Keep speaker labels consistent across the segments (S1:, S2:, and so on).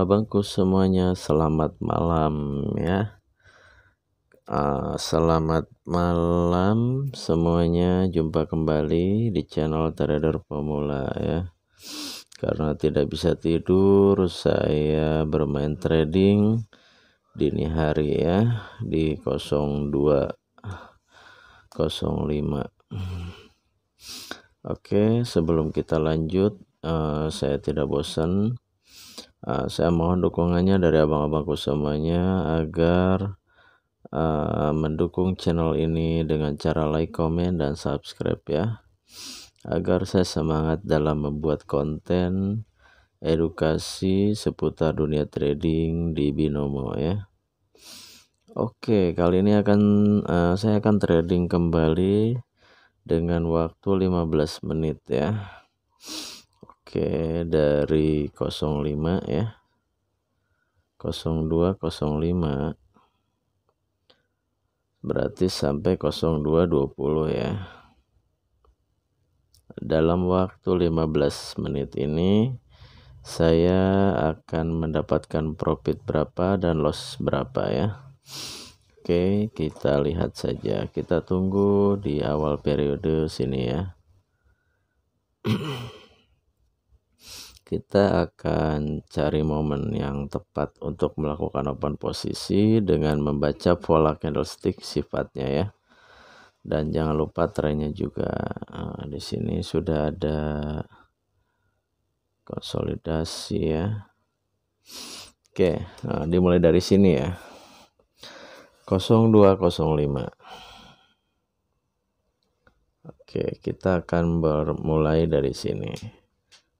S1: abang-abangku semuanya, selamat malam ya. Selamat malam semuanya, jumpa kembali di channel Trader Pemula ya. Karena tidak bisa tidur, saya bermain trading dini hari ya di 02.05. Oke, sebelum kita lanjut, saya tidak bosan. Saya mohon dukungannya dari abang-abangku semuanya agar mendukung channel ini dengan cara like, komen, dan subscribe ya, agar saya semangat dalam membuat konten edukasi seputar dunia trading di Binomo ya. Oke, kali ini saya akan trading kembali dengan waktu 15 menit ya. Oke, dari 05 ya, 02.05 berarti sampai 02.20 ya. Dalam waktu 15 menit ini saya akan mendapatkan profit berapa dan loss berapa ya. Oke, kita lihat saja, kita tunggu di awal periode sini ya. Kita akan cari momen yang tepat untuk melakukan open posisi dengan membaca pola candlestick sifatnya ya. Dan jangan lupa trennya juga. Di sini sudah ada konsolidasi ya. Oke, dimulai dari sini ya. 02.05. Oke, kita akan bermulai dari sini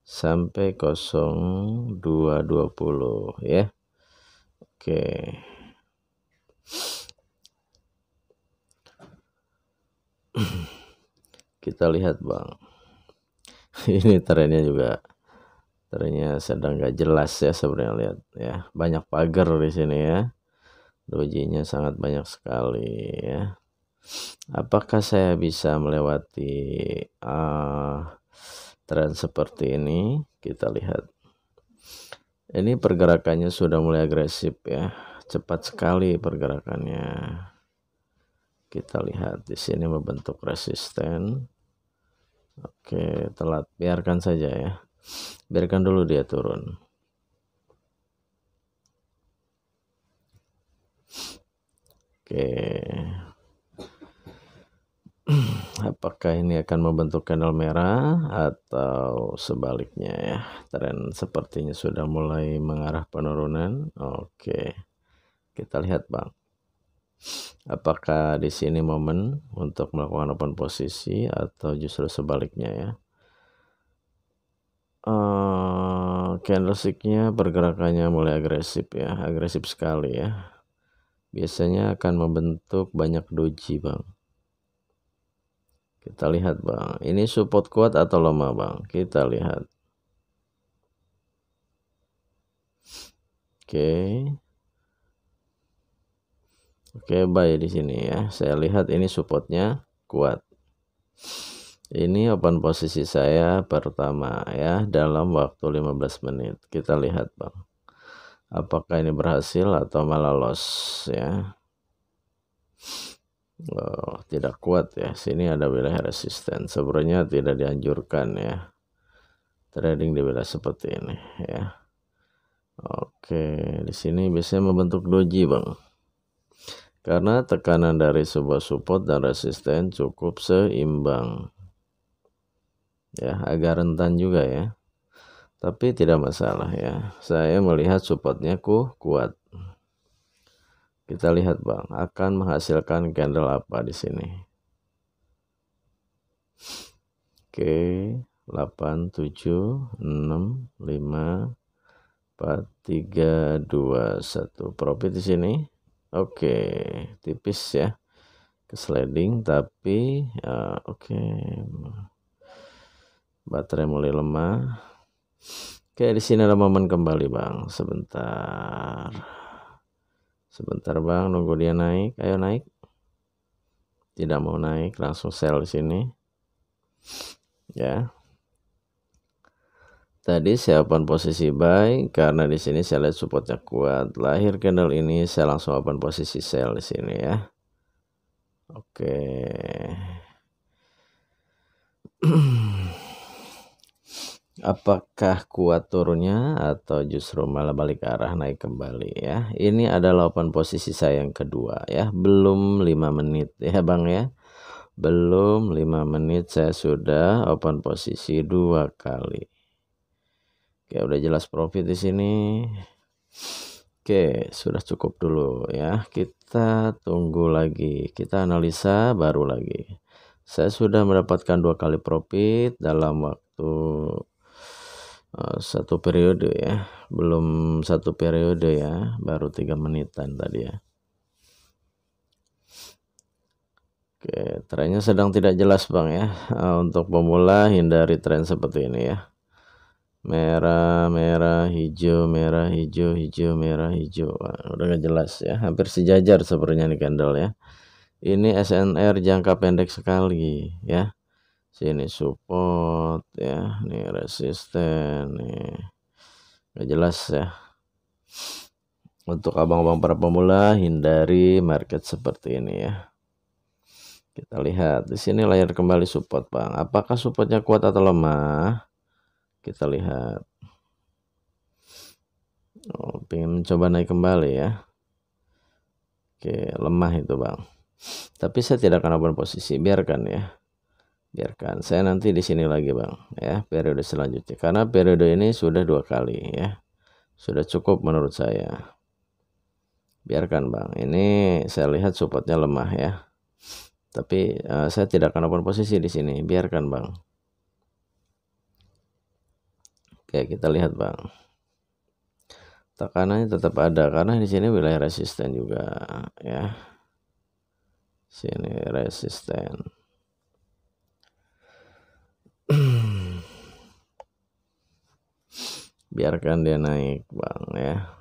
S1: sampai 02.20 ya. Oke. Kita lihat bang. Ini trennya juga, trennya sedang gak jelas ya sebenarnya, lihat ya. Banyak pagar di sini ya. Dojinya sangat banyak sekali ya. Apakah saya bisa melewati tren seperti ini? Kita lihat. Ini pergerakannya sudah mulai agresif ya. Cepat sekali pergerakannya. Kita lihat di sini membentuk resisten. Oke, telat. Biarkan saja ya. Biarkan dulu dia turun. Oke. Apakah ini akan membentuk candle merah atau sebaliknya ya. Tren sepertinya sudah mulai mengarah penurunan. Oke. Kita lihat bang. Apakah di sini momen untuk melakukan open posisi atau justru sebaliknya ya. Candlesticknya pergerakannya mulai agresif ya, agresif sekali ya. Biasanya akan membentuk banyak doji bang. Kita lihat bang, ini support kuat atau lemah bang? Kita lihat. Oke, baik di sini ya. Saya lihat ini supportnya kuat. Ini open posisi saya pertama ya dalam waktu 15 menit. Kita lihat bang. Apakah ini berhasil atau malah loss ya. Tidak kuat ya. Sini ada wilayah resisten. Sebenarnya tidak dianjurkan ya trading di wilayah seperti ini ya. Oke, di sini biasanya membentuk doji bang. Karena tekanan dari sebuah support dan resisten cukup seimbang. Ya, agak rentan juga ya. Tapi tidak masalah ya. Saya melihat supportnya kuat. Kita lihat bang, akan menghasilkan candle apa di sini. Oke, 8, 7, 6, 5, 4, 3, 2, 1. Profit di sini. Oke, tipis ya. Ke sliding tapi oke. Baterai mulai lemah. Oke, di sini ada momen kembali bang. Sebentar bang, nunggu dia naik. Ayo naik. Tidak mau naik, langsung sell di sini. Ya. Tadi saya open posisi buy karena di sini saya lihat supportnya kuat. Lahir candle ini saya langsung open posisi sell di sini ya. Oke. Apakah kuat turunnya atau justru malah balik arah naik kembali ya? Ini adalah open posisi saya yang kedua ya. Belum 5 menit ya Bang ya. Belum 5 menit saya sudah open posisi 2 kali. Oke, udah jelas profit di sini. Oke, sudah cukup dulu ya. Kita tunggu lagi. Kita analisa baru lagi. Saya sudah mendapatkan 2 kali profit dalam waktu satu periode ya. Belum satu periode ya, baru 3 menitan tadi ya. Oke, trennya sedang tidak jelas Bang ya. Untuk pemula hindari tren seperti ini ya. Merah, merah, hijau, merah, hijau, hijau, merah, hijau. Wah, udah gak jelas ya. Hampir sejajar sepertinya nih candle ya. Ini SNR jangka pendek sekali ya. Sini support ya, nih resisten nih. Gak jelas ya. Untuk abang-abang para pemula hindari market seperti ini ya. Kita lihat di sini layar kembali support Bang. Apakah supportnya kuat atau lemah? Kita lihat. Oh, pengen mencoba naik kembali ya. Oke, lemah itu Bang. Tapi saya tidak akan open posisi, biarkan ya. Biarkan. Saya nanti di sini lagi Bang ya, periode selanjutnya. Karena periode ini sudah 2 kali ya. Sudah cukup menurut saya. Biarkan Bang. Ini saya lihat supportnya lemah ya. Tapi saya tidak akan open posisi di sini. Biarkan Bang. Oke, kita lihat Bang. Tekanannya tetap ada karena di sini wilayah resisten juga ya. Sini resisten. Biarkan dia naik Bang ya.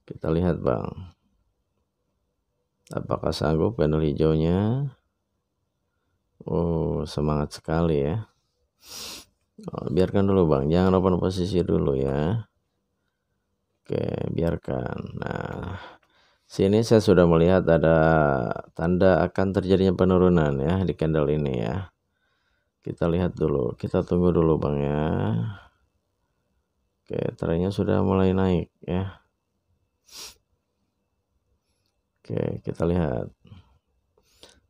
S1: Kita lihat Bang. Apakah sanggup candle hijaunya? Oh, semangat sekali ya. Oh, biarkan dulu Bang, jangan open posisi dulu ya. Oke, biarkan. Nah, sini saya sudah melihat ada tanda akan terjadinya penurunan ya di candle ini ya. Kita lihat dulu, kita tunggu dulu Bang ya. Oke, trennya sudah mulai naik ya. Oke, kita lihat.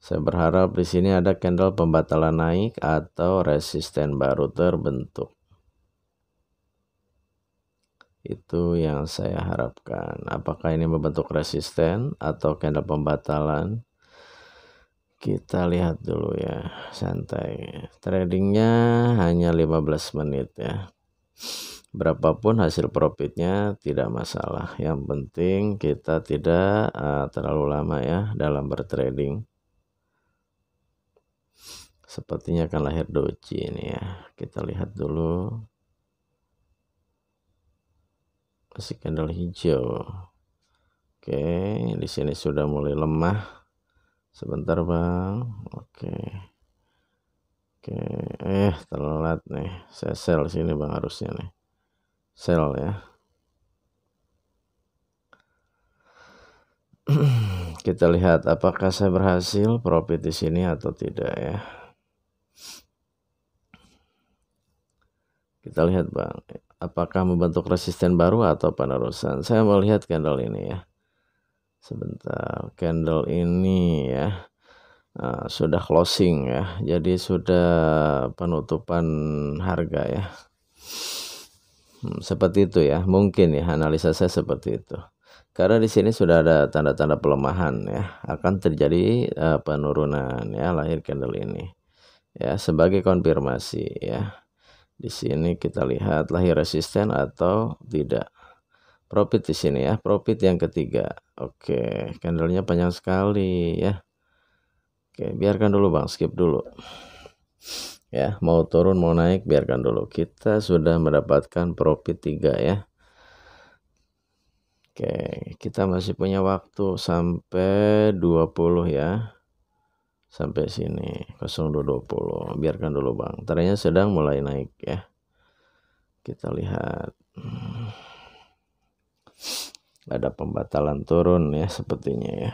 S1: Saya berharap di sini ada candle pembatalan naik atau resisten baru terbentuk. Itu yang saya harapkan. Apakah ini membentuk resisten atau candle pembatalan? Kita lihat dulu ya, santai. Tradingnya hanya 15 menit ya. Berapapun hasil profitnya tidak masalah. Yang penting kita tidak terlalu lama ya dalam bertrading. Sepertinya akan lahir doji ini ya. Kita lihat dulu. Masih candle hijau. Oke, di sini sudah mulai lemah. Sebentar Bang. Oke. Oke, telat nih. Saya sell sini Bang harusnya nih. Sell ya. Kita lihat apakah saya berhasil profit di sini atau tidak ya. Kita lihat Bang, apakah membentuk resisten baru atau penerusan. Saya melihat candle ini ya. Sebentar, candle ini ya sudah closing ya. Jadi sudah penutupan harga ya. Seperti itu ya, mungkin ya analisa saya seperti itu. Karena di sini sudah ada tanda-tanda pelemahan ya, akan terjadi penurunan ya lahir candle ini. Ya, sebagai konfirmasi ya. Di sini kita lihat lahir resisten atau tidak. Profit di sini ya, profit yang ketiga. Oke, candlenya panjang sekali ya. Oke, biarkan dulu Bang, skip dulu. Ya, mau turun mau naik biarkan dulu. Kita sudah mendapatkan profit 3 ya. Oke, kita masih punya waktu sampai 20 ya. sampai sini 0220, biarkan dulu Bang. Trennya sedang mulai naik ya. Kita lihat ada pembatalan turun ya sepertinya ya.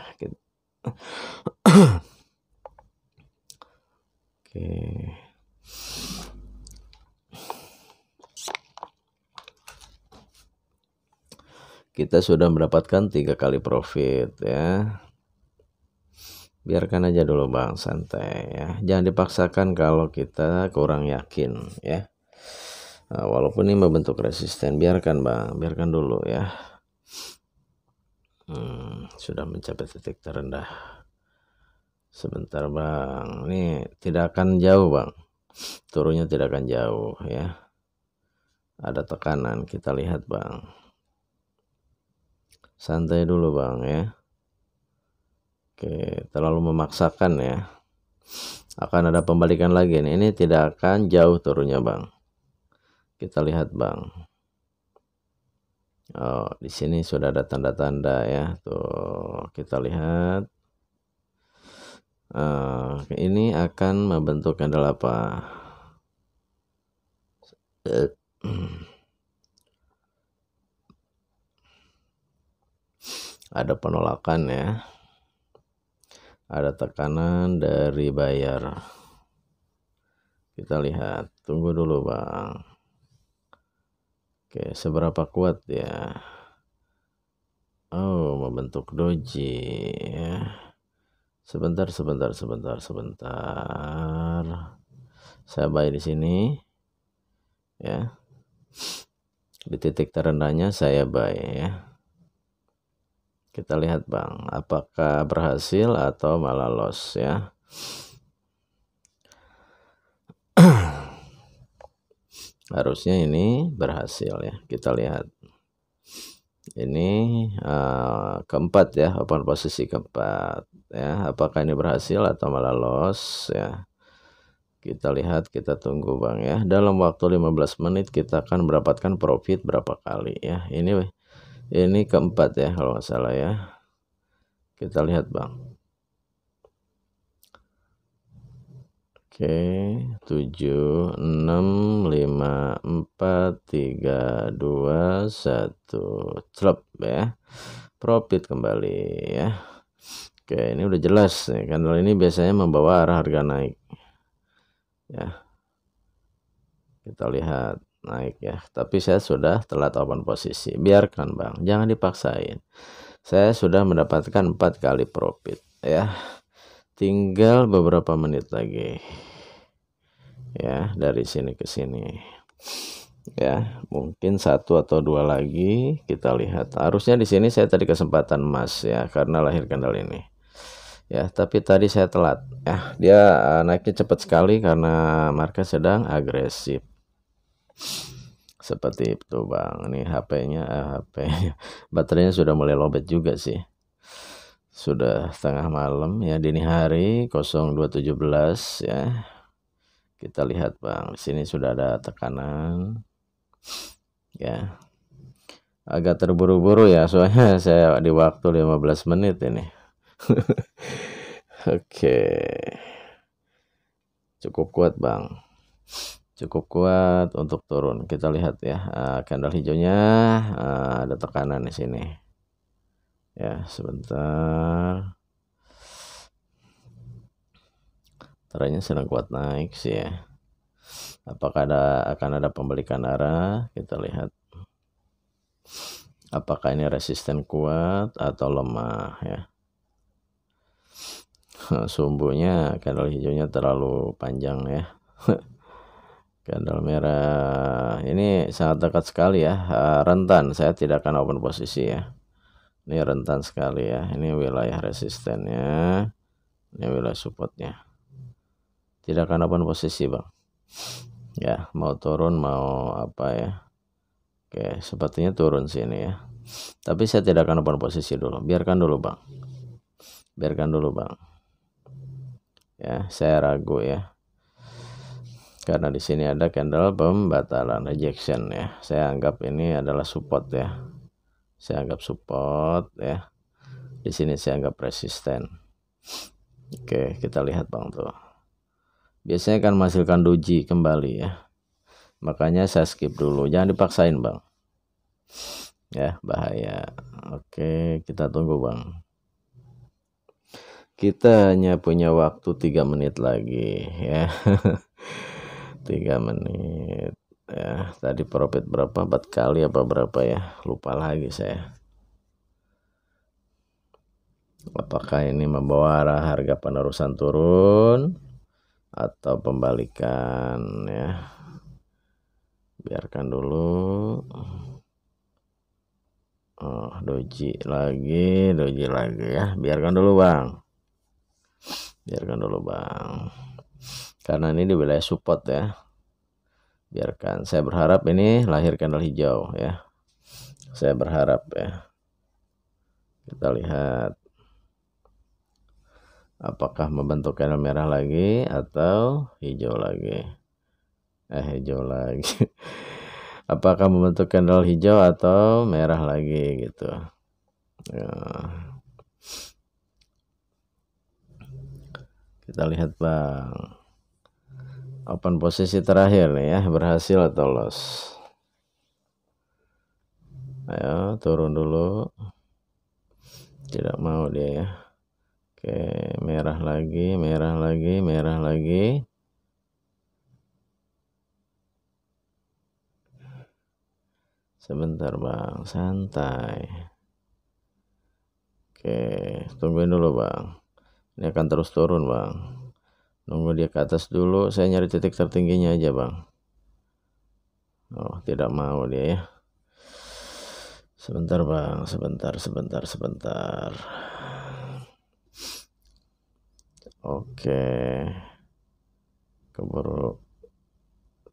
S1: Oke. Kita sudah mendapatkan 3 kali profit ya. Biarkan aja dulu Bang, santai ya. Jangan dipaksakan kalau kita kurang yakin ya. Nah, walaupun ini membentuk resisten, biarkan Bang, biarkan dulu ya. Sudah mencapai titik terendah. Sebentar Bang, ini tidak akan jauh Bang. Turunnya tidak akan jauh ya. Ada tekanan, kita lihat Bang. Santai dulu Bang ya. Oke, terlalu memaksakan ya. Akan ada pembalikan lagi nih. Ini tidak akan jauh turunnya Bang. Kita lihat Bang. Oh, di sini sudah ada tanda-tanda ya. Tuh, kita lihat. Ini akan membentuk candle apa? Ada penolakan ya. Ada tekanan dari buyer. Kita lihat, tunggu dulu Bang. Oke, seberapa kuat ya? Oh, membentuk doji ya. Sebentar. Saya buy di sini ya. Di titik terendahnya saya buy ya. Kita lihat Bang, apakah berhasil atau malah loss ya. Harusnya ini berhasil ya. Kita lihat. Ini keempat ya, open posisi keempat ya. Apakah ini berhasil atau malah loss ya. Kita lihat, kita tunggu Bang ya. Dalam waktu 15 menit kita akan mendapatkan profit berapa kali ya. Ini keempat ya kalau nggak salah ya. Kita lihat Bang. Oke, 7, 6, 5, 4, 3, 2, 1. Celep ya. Profit kembali ya. Oke, ini udah jelas nih. Candle ini biasanya membawa arah harga naik. Ya. Kita lihat naik ya. Tapi saya sudah telat open posisi. Biarkan Bang, jangan dipaksain. Saya sudah mendapatkan 4 kali profit ya. Tinggal beberapa menit lagi ya, dari sini ke sini ya, mungkin 1 atau 2 lagi. Kita lihat, harusnya di sini saya tadi kesempatan emas ya, karena lahir candle ini ya, tapi tadi saya telat ya. Dia naiknya cepat sekali karena market sedang agresif seperti itu Bang. Ini HP-nya baterainya sudah mulai lowbat juga sih. Sudah tengah malam ya, dini hari 0217 ya. Kita lihat Bang, di sini sudah ada tekanan ya. Agak terburu-buru ya, soalnya saya di waktu 15 menit ini. Oke. Cukup kuat Bang. Cukup kuat untuk turun. Kita lihat ya, candle hijaunya ada tekanan di sini. Ya, sebentar. Trennya sedang kuat naik sih ya. Apakah akan ada pembalikan arah? Kita lihat. Apakah ini resisten kuat atau lemah ya. Sumbunya, candle hijaunya terlalu panjang ya. Candle merah ini sangat dekat sekali ya. Rentan, saya tidak akan open posisi ya. Ini rentan sekali ya. Ini wilayah resistennya, ini wilayah supportnya. Tidak akan open posisi Bang ya. Mau turun mau apa ya. Oke, sepertinya turun sini ya, tapi saya tidak akan open posisi dulu. Biarkan dulu Bang, biarkan dulu Bang ya. Saya ragu ya, karena di sini ada candle pembatalan rejection ya. Saya anggap ini adalah support ya. Saya anggap support ya. Di sini saya anggap resisten Oke, kita lihat Bang tuh. Biasanya kan menghasilkan doji kembali ya. Makanya saya skip dulu, jangan dipaksain Bang. Ya, bahaya. Oke, kita tunggu Bang. Kita hanya punya waktu 3 menit lagi ya. 3 menit. Ya, tadi profit berapa? 4 kali apa berapa ya? Lupa lagi saya. Apakah ini membawa arah harga penerusan turun atau pembalikan ya? Biarkan dulu. Oh, doji lagi ya. Biarkan dulu Bang. Karena ini di wilayah support ya. Biarkan. Saya berharap ini lahir candle hijau ya. Saya berharap ya. Kita lihat apakah membentuk candle merah lagi atau hijau lagi. Hijau lagi. Apakah membentuk candle hijau atau merah lagi gitu ya. Kita lihat Bang, open posisi terakhir nih ya, berhasil atau loss. Ayo turun dulu, tidak mau dia ya. Oke, merah lagi. Sebentar Bang, santai. Oke, tungguin dulu Bang. Ini akan terus turun Bang. Nunggu dia ke atas dulu. Saya nyari titik tertingginya aja Bang. Oh, tidak mau dia ya. Sebentar Bang, sebentar. Oke.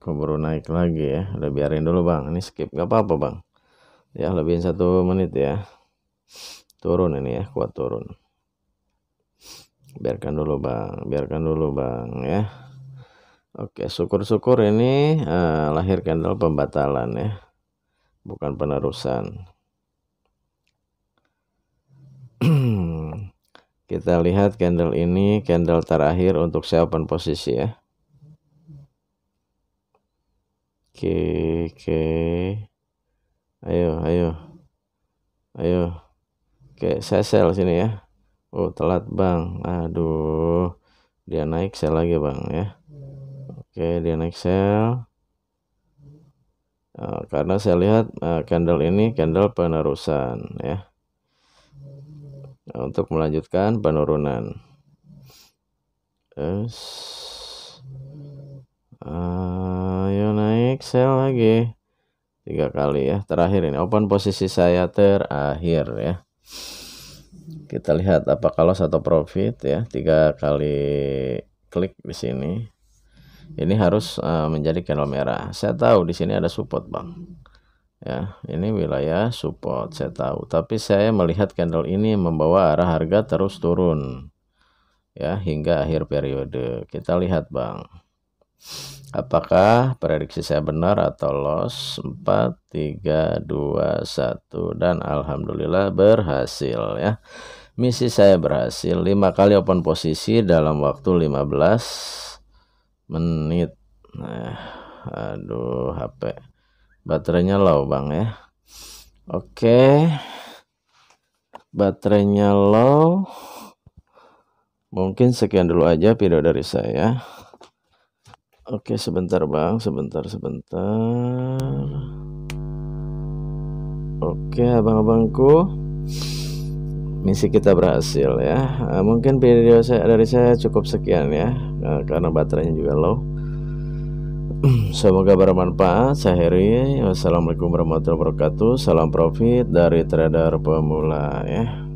S1: Keburu naik lagi ya. Udah biarin dulu Bang. Ini skip gak apa-apa Bang. Ya, lebihin 1 menit ya. Turun ini ya, kuat turun. Biarkan dulu Bang ya. Oke, syukur-syukur ini lahir candle pembatalan ya. Bukan penerusan. Kita lihat candle ini candle terakhir untuk saya open posisi ya. Oke. Ayo. Oke, saya sell sini ya. Oh, telat Bang. Aduh. Dia naik sell lagi Bang ya. Oke, dia naik sell. Karena saya lihat candle ini candle penerusan ya. Untuk melanjutkan penurunan. Ayo naik sell lagi 3 kali ya. Terakhir ini open posisi saya terakhir ya. Kita lihat apakah loss atau profit ya. 3 kali klik di sini. Ini harus menjadi candle merah. Saya tahu di sini ada support Bang. Ya, ini wilayah support saya tahu. Tapi saya melihat candle ini membawa arah harga terus turun. Ya, hingga akhir periode. Kita lihat Bang. Apakah prediksi saya benar atau loss? 4, 3, 2, 1 dan alhamdulillah berhasil ya. Misi saya berhasil 5 kali open posisi dalam waktu 15 menit. Aduh, HP baterainya low Bang ya. Oke. Baterainya low. Mungkin sekian dulu aja video dari saya. Oke, sebentar Bang, sebentar. Oke, abang-abangku, misi kita berhasil ya. Mungkin video dari saya cukup sekian ya, karena baterainya juga low. Semoga bermanfaat. Saya Heri. Wassalamualaikum warahmatullahi wabarakatuh. Salam profit dari trader pemula ya.